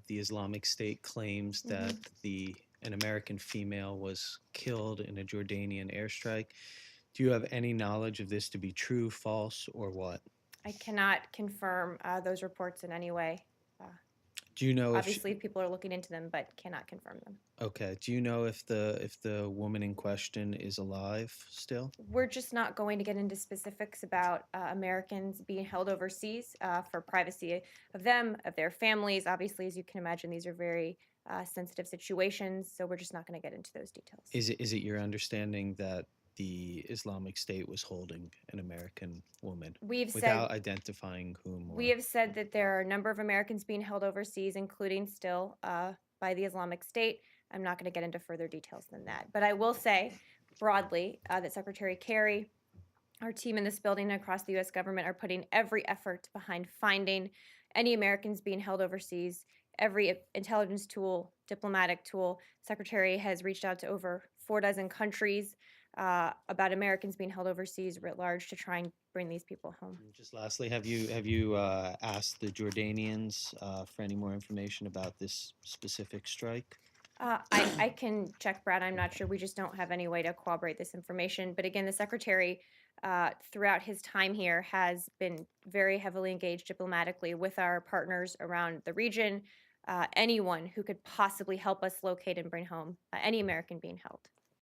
the Islamic State claims that an American female was killed in a Jordanian airstrike. Do you have any knowledge of this to be true, false, or what? I cannot confirm those reports in any way. Uh, Do you know if Obviously, people are looking into them, but cannot confirm them. okay? Do you know if the woman in question is alive still? We're just not going to get into specifics about Americans being held overseas for privacy of them, of their families. Obviously, as you can imagine, these are very sensitive situations, so we're just not going to get into those details. Is it your understanding that the Islamic State was holding an American woman without identifying whom? We have said that there are a number of Americans being held overseas, including still by the Islamic State. I'm not going to get into further details than that. But I will say broadly that Secretary Kerry, our team in this building and across the U.S. government are putting every effort behind finding any Americans being held overseas. Every intelligence tool, diplomatic tool. Secretary has reached out to over 4 dozen countries about Americans being held overseas writ large to try and bring these people home. Just lastly, have you asked the Jordanians for any more information about this specific strike? I can check, Brad. I'm not sure. We just don't have any way to corroborate this information. But again, the secretary, throughout his time here, has been very heavily engaged diplomatically with our partners around the region. Anyone who could possibly help us locate and bring home any American being held.